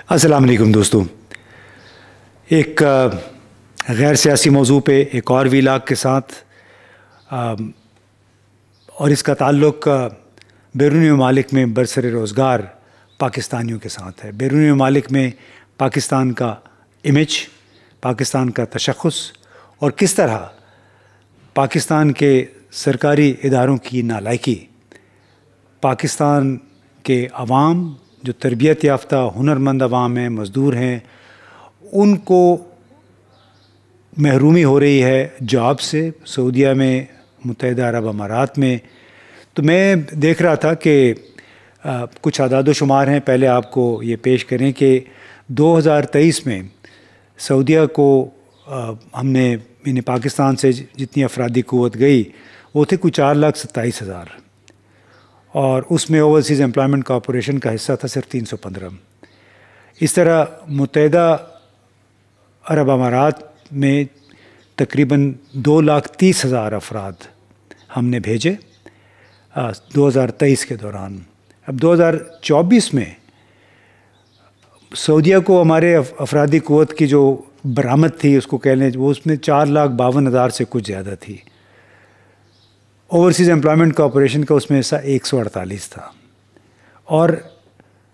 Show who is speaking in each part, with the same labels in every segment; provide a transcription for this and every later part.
Speaker 1: السلام علیکم دوستو، ایک غیر سیاسی موضوع پہ ایک اور ویلاگ کے ساتھ اور اس کا تعلق بیرونی ممالک میں برسر روزگار پاکستانیوں کے ساتھ ہے۔ بیرونی ممالک میں پاکستان کا امیج، پاکستان کا تشخص اور کس طرح پاکستان کے سرکاری اداروں کی نالائکی پاکستان کے عوام جو تربیت یافتہ ہنرمند عوام ہیں، مزدور ہیں، ان کو محرومی ہو رہی ہے جاب سے سعودیہ میں، متحدہ عرب امارات میں۔ تو میں دیکھ رہا تھا کہ کچھ اعداد و شمار ہیں، پہلے آپ کو یہ پیش کریں کہ 2023 میں سعودیہ کو ہم نے یعنی پاکستان سے جتنی افرادی قوت گئی وہ تھے کوئی 4,27,000 اور اس میں اوورسیز امپلائمنٹ کارپوریشن کا حصہ تھا صرف 315۔ اس طرح متحدہ عرب امارات میں تقریباً 2,30,000 افراد ہم نے بھیجے 2023 کے دوران۔ اب 2024 میں سعودیہ کو ہمارے افرادی قوت کی جو برآمد تھی، اس کو کہہ لیں، وہ اس میں 4,52,000 سے کچھ زیادہ تھی۔ اوورسیز امپلائمنٹ کارپوریشن کا اس میں حصہ 148 تھا، اور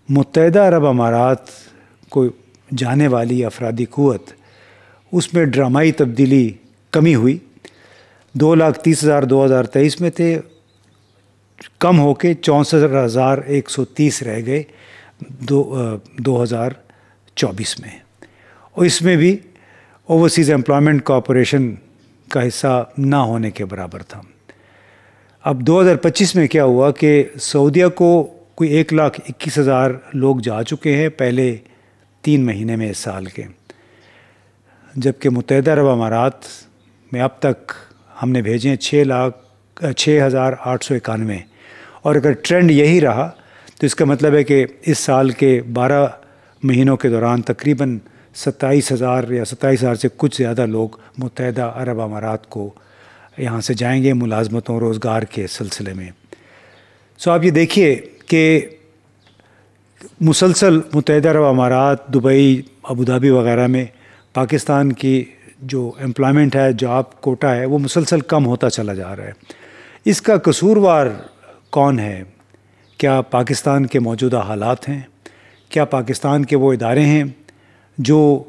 Speaker 1: متحدہ عرب امارات کو جانے والی افرادی قوت اس میں ڈرامائی تبدیلی کمی ہوئی۔ 2,30,000 2023 میں تھے، کم ہو کے 64,130 رہ گئے 2024 میں، اور اس میں بھی اوورسیز امپلائمنٹ کارپوریشن کا حصہ نہ ہونے کے برابر تھا۔ اب 2025 میں کیا ہوا کہ سعودیہ کو کوئی 1,21,000 لوگ جا چکے ہیں پہلے 3 مہینے میں اس سال کے، جبکہ متحدہ عرب امارات میں اب تک ہم نے بھیجے ہیں 6,891، اور اگر ٹرینڈ یہی رہا تو اس کا مطلب ہے کہ اس سال کے 12 مہینوں کے دوران تقریباً 27,000 یا 27,000 سے کچھ زیادہ لوگ متحدہ عرب امارات کو یہاں سے جائیں گے ملازمتوں روزگار کے سلسلے میں۔ آپ یہ دیکھیے کہ مسلسل متحدہ عرب امارات، دبئی، ابوظہبی وغیرہ میں پاکستان کی جو امپلائمنٹ ہے، جاب کوٹا ہے، وہ مسلسل کم ہوتا چلا جا رہا ہے۔ اس کا قصوروار کون ہے؟ کیا پاکستان کے موجودہ حالات ہیں؟ کیا پاکستان کے وہ ادارے ہیں جو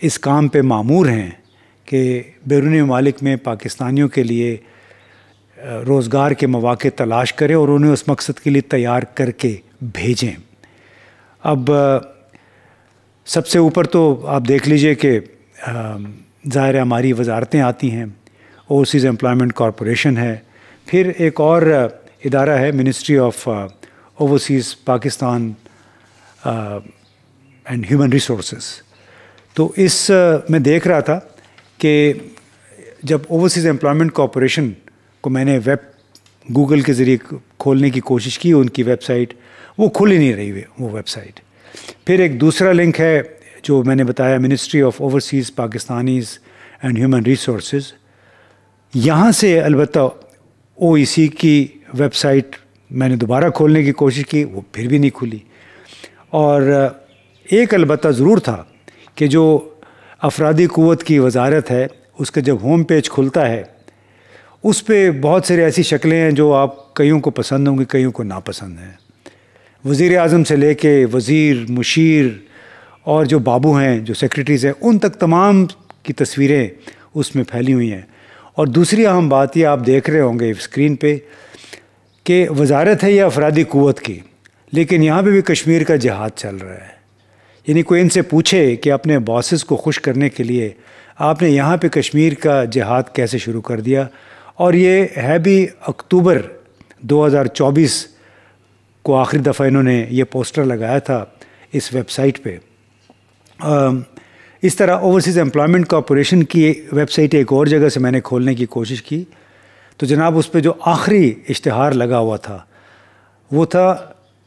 Speaker 1: اس کام پہ مامور ہیں کہ بیرونی ممالک میں پاکستانیوں کے لیے روزگار کے مواقع تلاش کریں اور انہیں اس مقصد کے لیے تیار کر کے بھیجیں؟ اب سب سے اوپر تو آپ دیکھ لیجئے کہ ظاہر ہماری وزارتیں آتی ہیں، اوورسیز امپلائمنٹ کارپوریشن ہے، پھر ایک اور ادارہ ہے ministry of overseas Pakistan and human resources. تو اس میں دیکھ رہا تھا کہ جب اوورسیز امپلائمنٹ کارپوریشن کو میں نے گوگل کے ذریعے کھولنے کی کوشش کی، ان کی ویب سائٹ وہ کھل ہی نہیں رہی وہ ویب سائٹ۔ پھر ایک دوسرا لنک ہے جو میں نے بتایا، ministry of overseas Pakistanis and human resources, یہاں سے البتہ او ای سی کی ویب سائٹ میں نے دوبارہ کھولنے کی کوشش کی، وہ پھر بھی نہیں کھلی۔ اور ایک البتہ ضرور تھا کہ جو افرادی قوت کی وزارت ہے، اس کا جب ہوم پیج کھلتا ہے اس پہ بہت ساری ایسی شکلیں ہیں جو آپ کئیوں کو پسند ہوں گی، کئیوں کو ناپسند ہیں۔ وزیر اعظم سے لے کے وزیر، مشیر اور جو بابو ہیں، جو سیکریٹریز ہیں، ان تک تمام کی تصویریں اس میں پھیلی ہوئی ہیں۔ اور دوسری اہم بات یہ آپ دیکھ رہے ہوں گے اسکرین پہ کہ وزارت ہے یہ افرادی قوت کی، لیکن یہاں پہ بھی کشمیر کا جہاد چل رہا ہے۔ یعنی کوئی ان سے پوچھے کہ اپنے باسز کو خوش کرنے کے لیے آپ نے یہاں پہ کشمیر کا جہاد کیسے شروع کر دیا؟ اور یہ ہے بھی اکتوبر 2024 کو آخری دفعہ انہوں نے یہ پوسٹر لگایا تھا اس ویب سائٹ پہ۔ اس طرح اوورسیز امپلائمنٹ کارپوریشن کی ویب سائٹ ایک اور جگہ سے میں نے کھولنے کی کوشش کی، تو جناب اس پہ جو آخری اشتہار لگا ہوا تھا وہ تھا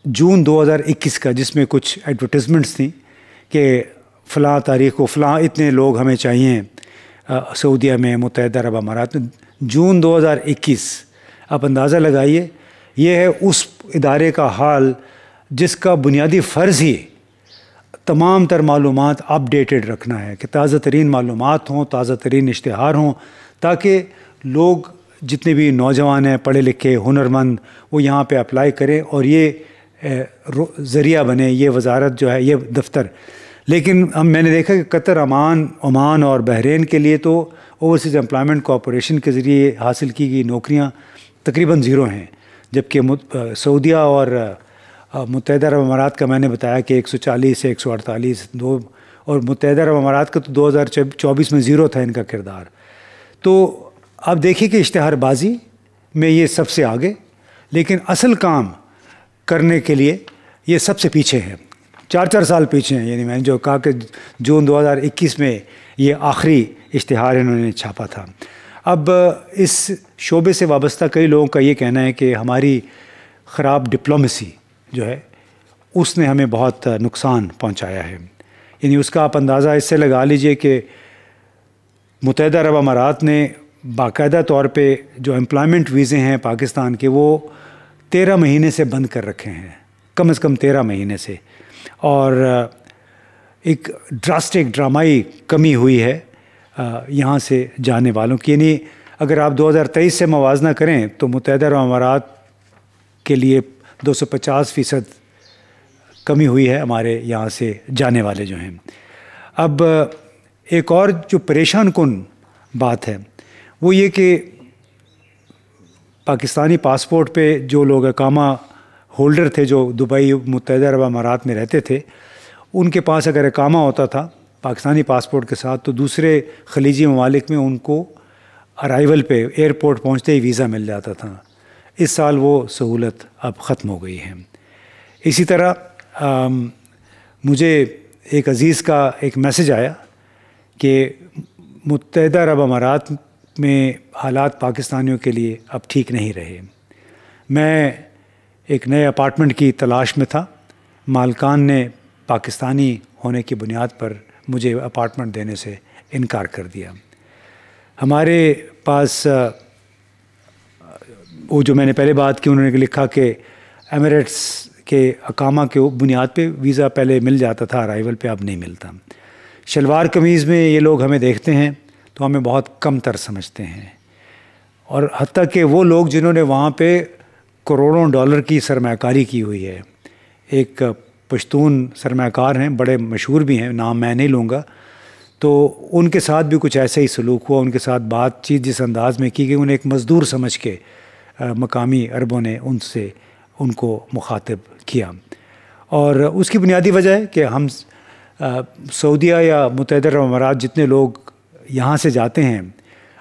Speaker 1: جون 2021 کا، جس میں کچھ ایڈورٹیزمنٹس تھیں کہ فلاں تاریخ کو فلاں اتنے لوگ ہمیں چاہیے سعودیہ میں، متحدہ عرب امارات میں۔ جون 2021، آپ اندازہ لگائیے، یہ ہے اس ادارے کا حال جس کا بنیادی فرض ہی تمام تر معلومات اپ ڈیٹڈ رکھنا ہے، کہ تازہ ترین معلومات ہوں، تازہ ترین اشتہار ہوں، تاکہ لوگ جتنے بھی نوجوان ہیں، پڑھے لکھے، ہنرمند، وہ یہاں پہ اپلائی کریں اور یہ ذریعہ بنے، یہ وزارت جو ہے، یہ دفتر. لیکن میں نے دیکھا کہ قطر، عمان اور بحرین کے لیے تو اوورسیز امپلائمنٹ کارپوریشن کے ذریعے حاصل کی گئی نوکریاں تقریباً زیرو ہیں، جبکہ سعودیہ اور متحدہ عرب امارات کا میں نے بتایا کہ 140 سے 148 اور متحدہ عرب امارات کا تو 2024 میں زیرو تھا ان کا کردار. تو آپ دیکھیے کہ اشتہار بازی میں یہ سب سے آگے، لیکن اصل کام کرنے کے لیے یہ سب سے پیچھے ہیں، 4 سال پیچھے ہیں. یعنی میں نے جو کہا کہ جون 2021 میں یہ آخری اشتہار انہوں نے چھاپا تھا. اب اس شعبے سے وابستہ کئی لوگوں کا یہ کہنا ہے کہ ہماری خراب ڈپلومیسی جو ہے اس نے ہمیں بہت نقصان پہنچایا ہے. یعنی اس کا آپ اندازہ اس سے لگا لیجئے کہ متحدہ عرب امارات نے باقاعدہ طور پہ جو امپلائمنٹ ویزے ہیں پاکستان کے، وہ 13 مہینے سے بند کر رکھے ہیں، کم از کم 13 مہینے سے. اور ایک ڈرامائی کمی ہوئی ہے یہاں سے جانے والوں کی. یعنی اگر آپ 2023 سے موازنہ کریں تو متحدہ عرب امارات کے لیے 250% کمی ہوئی ہے ہمارے یہاں سے جانے والے جو ہیں. اب ایک اور جو پریشان کن بات ہے وہ یہ کہ پاکستانی پاسپورٹ پہ جو لوگ اقامہ ہولڈر تھے، جو دبئی متحدہ عرب امارات میں رہتے تھے، ان کے پاس اگر اقامہ ہوتا تھا پاکستانی پاسپورٹ کے ساتھ تو دوسرے خلیجی ممالک میں ان کو ارائیول پہ ایئرپورٹ پہنچتے ہی ویزا مل جاتا تھا. اس سال وہ سہولت اب ختم ہو گئی ہے. اسی طرح مجھے ایک عزیز کا ایک میسج آیا کہ متحدہ عرب امارات میں حالات پاکستانیوں کے لیے اب ٹھیک نہیں رہے. میں ایک نئے اپارٹمنٹ کی تلاش میں تھا، مالکان نے پاکستانی ہونے کی بنیاد پر مجھے اپارٹمنٹ دینے سے انکار کر دیا. ہمارے پاس وہ جو میں نے پہلے بات کی، انہوں نے لکھا کہ ایمریٹس کے اقامہ کے بنیاد پہ ویزا پہلے مل جاتا تھا ارائیول پہ، اب نہیں ملتا. شلوار قمیض میں یہ لوگ ہمیں دیکھتے ہیں تو ہمیں بہت کم تر سمجھتے ہیں، اور حتیٰ کہ وہ لوگ جنہوں نے وہاں پہ کروڑوں ڈالر کی سرمایہ کاری کی ہوئی ہے. ایک پشتون سرمایہ کار ہیں، بڑے مشہور بھی ہیں، نام میں نہیں لوں گا، تو ان کے ساتھ بھی کچھ ایسا ہی سلوک ہوا. ان کے ساتھ بات چیت جس انداز میں کی گئی، انہیں ایک مزدور سمجھ کے مقامی عربوں نے ان کو مخاطب کیا. اور اس کی بنیادی وجہ ہے کہ ہم سعودیہ یا متحدہ عرب امارات جتنے لوگ یہاں سے جاتے ہیں،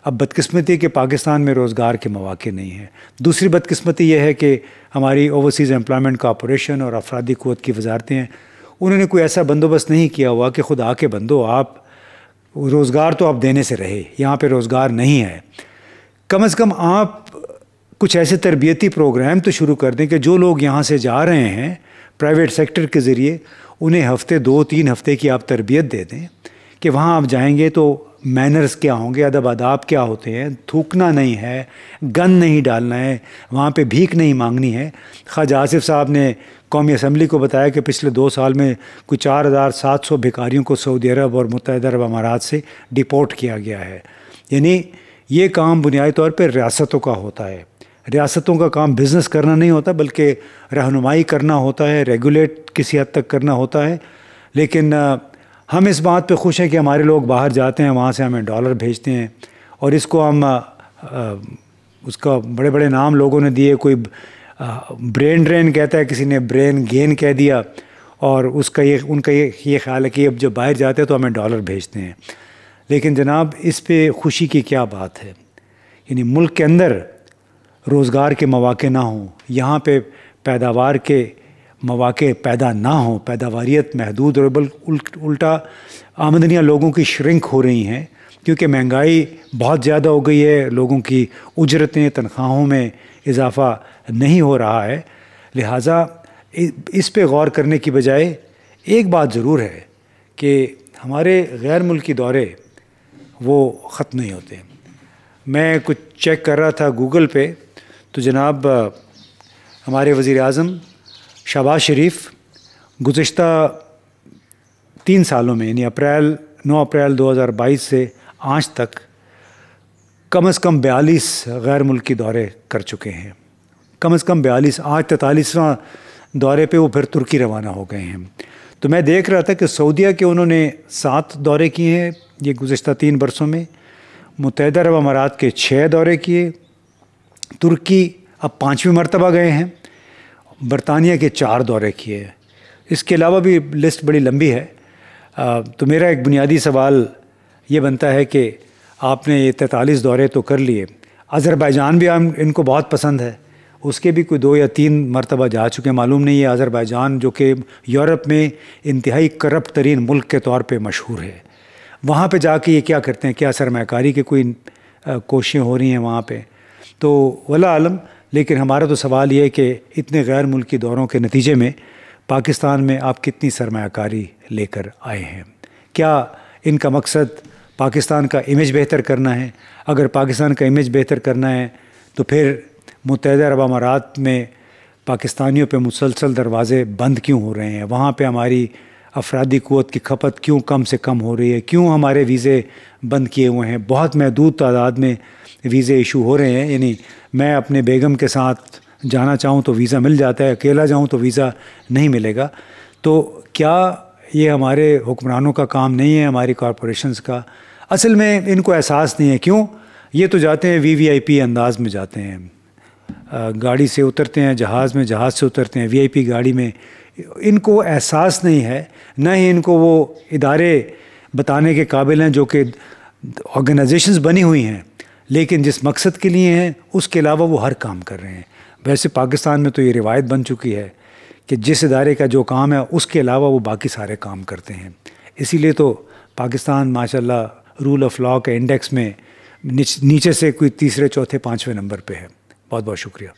Speaker 1: اب بدقسمتی کہ پاکستان میں روزگار کے مواقع نہیں ہیں. دوسری بدقسمتی یہ ہے کہ ہماری اوورسیز امپلائمنٹ کارپوریشن اور افرادی قوت کی وزارتیں ہیں، انہوں نے کوئی ایسا بندوبست نہیں کیا ہوا کہ خدا کے بندو آپ روزگار تو آپ دینے سے رہے، یہاں پہ روزگار نہیں ہے. کم از کم آپ کچھ ایسے تربیتی پروگرام تو شروع کر دیں کہ جو لوگ یہاں سے جا رہے ہیں پرائیویٹ سیکٹر کے ذریعے، انہیں ہفتے 2-3 ہفتے کی آپ تربیت دے دیں کہ وہاں آپ جائیں گے تو مینرز کیا ہوں گے، ادب آداب کیا ہوتے ہیں، تھوکنا نہیں ہے، گن نہیں ڈالنا ہے، وہاں پہ بھیک نہیں مانگنی ہے. خواجہ آصف صاحب نے قومی اسمبلی کو بتایا کہ پچھلے 2 سال میں کوئی 4700 بھکاریوں کو سعودی عرب اور متحدہ عرب امارات سے ڈیپورٹ کیا گیا ہے. یعنی یہ کام بنیادی طور پہ ریاستوں کا ہوتا ہے. ریاستوں کا کام بزنس کرنا نہیں ہوتا، بلکہ رہنمائی کرنا ہوتا ہے، ریگولیٹ کسی حد تک کرنا ہوتا ہے. لیکن ہم اس بات پہ خوش ہیں کہ ہمارے لوگ باہر جاتے ہیں، وہاں سے ہمیں ڈالر بھیجتے ہیں، اور اس کو ہم اس کا بڑے بڑے نام لوگوں نے دیے. کوئی برین ڈرین کہتا ہے، کسی نے برین گین کہہ دیا، اور ان کا یہ خیال ہے کہ اب جب باہر جاتے ہیں تو ہمیں ڈالر بھیجتے ہیں. لیکن جناب اس پہ خوشی کی کیا بات ہے؟ یعنی ملک کے اندر روزگار کے مواقع نہ ہوں، یہاں پہ پیداوار کے مواقع پیدا نہ ہوں، پیداواریت محدود، اور الٹا آمدنیاں لوگوں کی شرنک ہو رہی ہیں کیونکہ مہنگائی بہت زیادہ ہو گئی ہے، لوگوں کی اجرتیں، تنخواہوں میں اضافہ نہیں ہو رہا ہے. لہٰذا اس پہ غور کرنے کی بجائے ایک بات ضرور ہے کہ ہمارے غیر ملکی دورے وہ ختم نہیں ہوتے. میں کچھ چیک کر رہا تھا گوگل پہ، تو جناب ہمارے وزیر اعظم شہباز شریف گزشتہ 3 سالوں میں یعنی 9 اپریل 2022 سے آج تک کم از کم 42 غیر ملکی دورے کر چکے ہیں، کم از کم 42. آج 43واں دورے پہ وہ پھر ترکی روانہ ہو گئے ہیں. تو میں دیکھ رہا تھا کہ سعودیہ کے انہوں نے 7 دورے کیے ہیں یہ گزشتہ 3 برسوں میں، متحدہ عرب امارات کے 6 دورے کیے، ترکی اب 5ویں مرتبہ گئے ہیں، برطانیہ کے 4 دورے کیے. اس کے علاوہ بھی لسٹ بڑی لمبی ہے. تو میرا ایک بنیادی سوال یہ بنتا ہے کہ آپ نے یہ 43 دورے تو کر لیے، آذربائیجان بھی ان کو بہت پسند ہے، اس کے بھی کوئی 2 یا 3 مرتبہ جا چکے ہیں، معلوم نہیں ہے. آذربائیجان جو کہ یورپ میں انتہائی کرپٹ ترین ملک کے طور پہ مشہور ہے، وہاں پہ جا کے یہ کیا کرتے ہیں؟ کیا سرمایہ کاری کی کوئی کوششیں ہو رہی ہیں وہاں پہ؟ تو واللہ عالم. لیکن ہمارا تو سوال یہ ہے کہ اتنے غیر ملکی دوروں کے نتیجے میں پاکستان میں آپ کتنی سرمایہ کاری لے کر آئے ہیں؟ کیا ان کا مقصد پاکستان کا امیج بہتر کرنا ہے؟ اگر پاکستان کا امیج بہتر کرنا ہے تو پھر متحدہ عرب امارات میں پاکستانیوں پہ مسلسل دروازے بند کیوں ہو رہے ہیں؟ وہاں پہ ہماری افرادی قوت کی کھپت کیوں کم سے کم ہو رہی ہے؟ کیوں ہمارے ویزے بند کیے ہوئے ہیں؟ بہت محدود تعداد میں ویزے ایشو ہو رہے ہیں. یعنی میں اپنے بیگم کے ساتھ جانا چاہوں تو ویزا مل جاتا ہے، اکیلا جاؤں تو ویزا نہیں ملے گا. تو کیا یہ ہمارے حکمرانوں کا کام نہیں ہے، ہماری کارپوریشنز کا؟ اصل میں ان کو احساس نہیں ہے. کیوں؟ یہ تو جاتے ہیں وی آئی پی انداز میں جاتے ہیں، گاڑی سے اترتے ہیں جہاز میں، جہاز سے اترتے ہیں وی آئی پی گاڑی میں. ان کو احساس نہیں ہے، نہ ہی ان کو وہ ادارے بتانے کے قابل ہیں جو کہ آرگنائزیشنز بنی ہوئی ہیں لیکن جس مقصد کے لیے ہیں اس کے علاوہ وہ ہر کام کر رہے ہیں. ویسے پاکستان میں تو یہ روایت بن چکی ہے کہ جس ادارے کا جو کام ہے اس کے علاوہ وہ باقی سارے کام کرتے ہیں. اسی لیے تو پاکستان ماشاءاللہ رول آف لاء کے انڈیکس میں نیچے سے کوئی 3، 4، 5ویں نمبر پہ ہے. بہت بہت شکریہ.